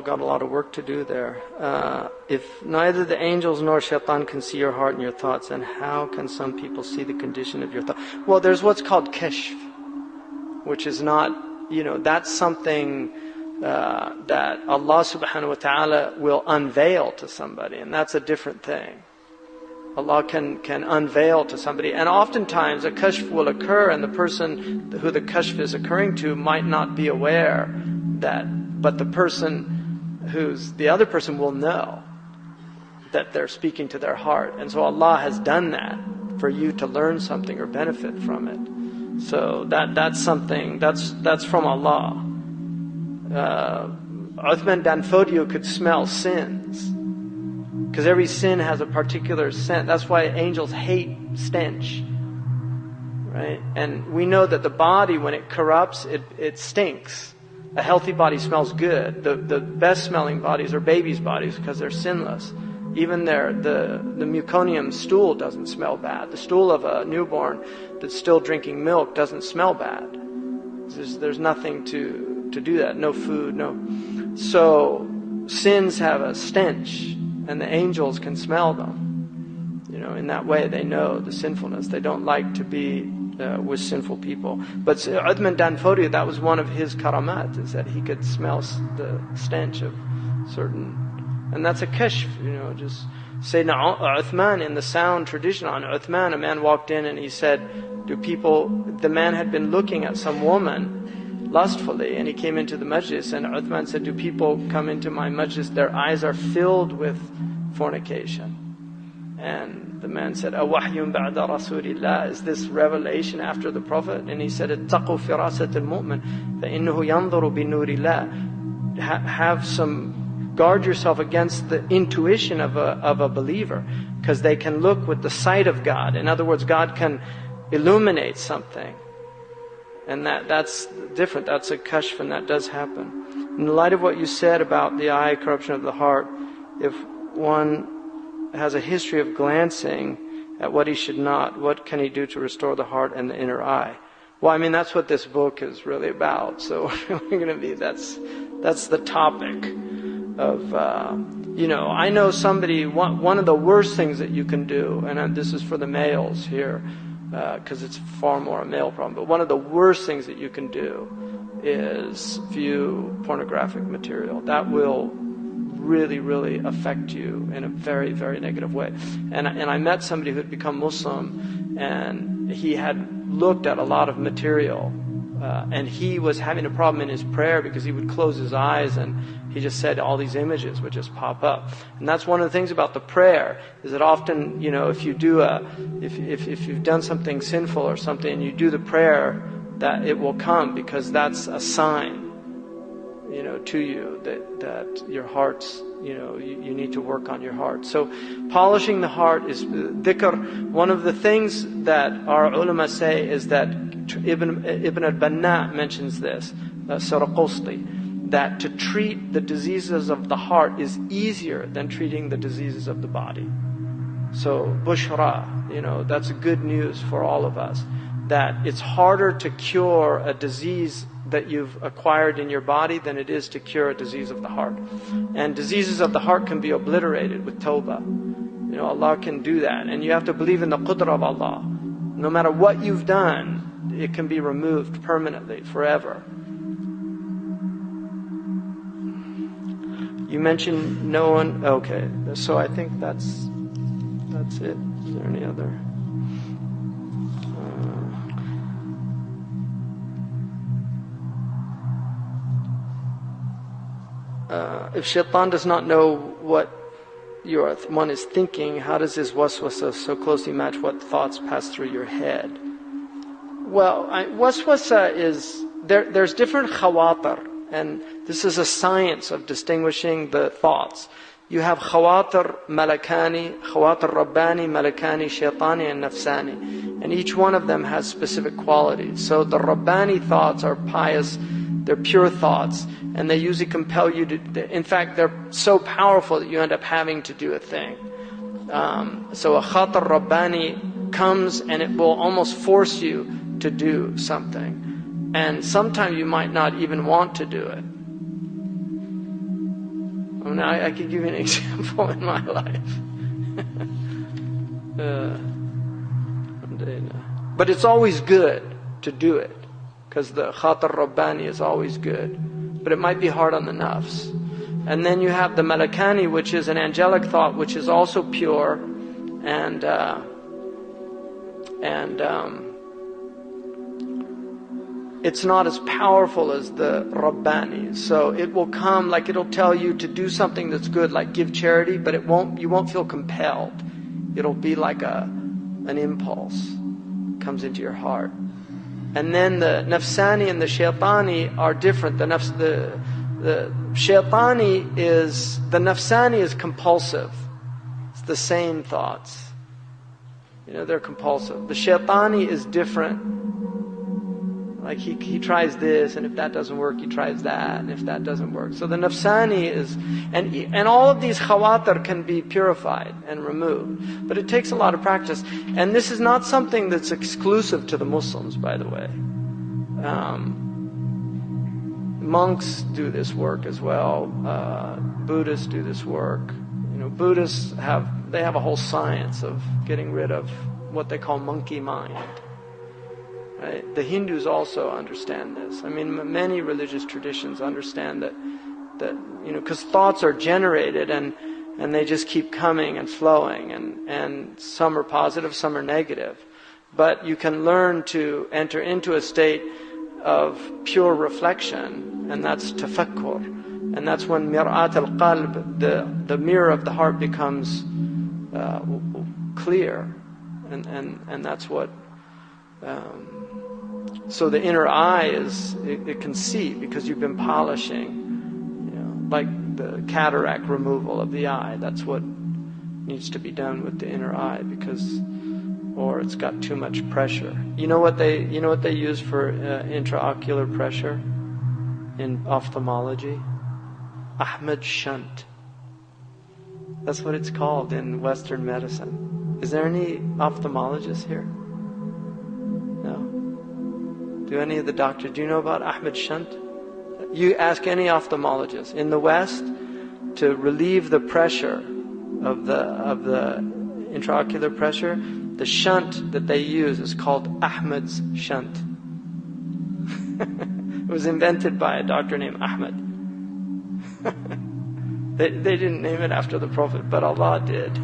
got a lot of work to do there. If neither the angels nor shaitan can see your heart and your thoughts, then how can some people see the condition of your thought? Well, there's what's called kashf, which is not, that's something that Allah subhanahu wa ta'ala will unveil to somebody, and that's a different thing. Allah can unveil to somebody, and oftentimes a kashf will occur and the person who the kashf is occurring to might not be aware that, but the other person will know that they're speaking to their heart. And so Allah has done that for you to learn something or benefit from it. So that's something, that's from Allah. Uthman Danfodio could smell sins, because every sin has a particular scent. That's why angels hate stench, right? And we know that the body, when it corrupts, it stinks. A healthy body smells good. The best smelling bodies are babies' bodies because they're sinless. Even the meconium stool doesn't smell bad. The stool of a newborn that's still drinking milk doesn't smell bad. There's nothing to do that. No food, no. So sins have a stench, and the angels can smell them. In that way they know the sinfulness. They don't like to be with sinful people. But Uthman Danfodio, that was one of his karamat, is that he could smell the stench of certain, and that's a kashf. Just Sayyidina Uthman, in the sound tradition on Uthman, a man walked in and he said, the man had been looking at some woman lustfully, and he came into the majlis, and Uthman said, do people come into my majlis, their eyes are filled with fornication? And the man said, "Awahyun ba'da Rasulillah, is this revelation after the Prophet?" And he said, "Ittaqu firasat al-mu'min, فَإِنَّهُ يَنظُرُ بِنُورِ اللَّهِ." Guard yourself against the intuition of a believer, because they can look with the sight of God. In other words, God can illuminate something, and that's different. That's a kashf, and that does happen. In the light of what you said about the eye, corruption of the heart, if one has a history of glancing at what he should not, what can he do to restore the heart and the inner eye? Well, that's what this book is really about. So we're going to be, that's the topic of, I know somebody, one of the worst things that you can do, and this is for the males here, because it's far more a male problem, but one of the worst things that you can do is view pornographic material. That will really, really affect you in a very, very negative way. And I met somebody who had become Muslim, and he had looked at a lot of material, and he was having a problem in his prayer because he would close his eyes and he just said all these images would just pop up. And that's one of the things about the prayer, is that often, if you do if you've done something sinful or something and you do the prayer, that it will come, because that's a sign to you that your heart's, you need to work on your heart. So polishing the heart is dhikr. One of the things that our ulama say is that Ibn al-Banna mentions this, Saraqosti, that to treat the diseases of the heart is easier than treating the diseases of the body. So bushra, that's good news for all of us, that it's harder to cure a disease that you've acquired in your body than it is to cure a disease of the heart. And diseases of the heart can be obliterated with tawbah. Allah can do that. And you have to believe in the qudra of Allah. No matter what you've done, it can be removed permanently, forever. You mentioned no one. Okay, so I think that's it. Is there any other? If shaitan does not know what one is thinking, how does his waswasa so closely match what thoughts pass through your head? Well, waswasa is, there's different khawatir, and this is a science of distinguishing the thoughts. You have khawatir malakani, khawatir rabbani, malakani, shaitani, and nafsani. And each one of them has specific qualities. So the rabbani thoughts are pious, they're pure thoughts, and they usually compel you to, in fact, they're so powerful that you end up having to do a thing. So a khatar rabbani comes and it will almost force you to do something. And sometimes you might not even want to do it. I mean, I could give you an example in my life. But it's always good to do it, because the khatar rabbani is always good. But it might be hard on the nafs. And then you have the malakani, which is an angelic thought, which is also pure, and it's not as powerful as the rabbani. So it will come, like it'll tell you to do something that's good, like give charity, but you won't feel compelled. It'll be like an impulse comes into your heart. And then the nafsani and the shaitani are different. The shaitani the nafsani is compulsive. It's the same thoughts. They're compulsive. The shaitani is different. Like he tries this, and if that doesn't work, he tries that, and if that doesn't work. So the nafsani is, and all of these khawatir can be purified and removed. But it takes a lot of practice. And this is not something that's exclusive to the Muslims, by the way. Monks do this work as well. Buddhists do this work. Buddhists have a whole science of getting rid of what they call monkey mind. Right? The Hindus also understand this. I mean, many religious traditions understand that because thoughts are generated and they just keep coming and flowing, and some are positive, some are negative. But you can learn to enter into a state of pure reflection, and that's tafakkur. And that's when mir'at al-qalb, the mirror of the heart, becomes clear. And that's what... so the inner eye it can see, because you've been polishing, like the cataract removal of the eye. That's what needs to be done with the inner eye, or it's got too much pressure. You know what they use for intraocular pressure in ophthalmology? Ahmed shunt. That's what it's called in Western medicine. Is there any ophthalmologists here? Do any of the doctors, do you know about Ahmed shunt? You ask any ophthalmologist in the West, to relieve the pressure of the intraocular pressure, the shunt that they use is called Ahmed's shunt. It was invented by a doctor named Ahmed. They didn't name it after the Prophet, but Allah did.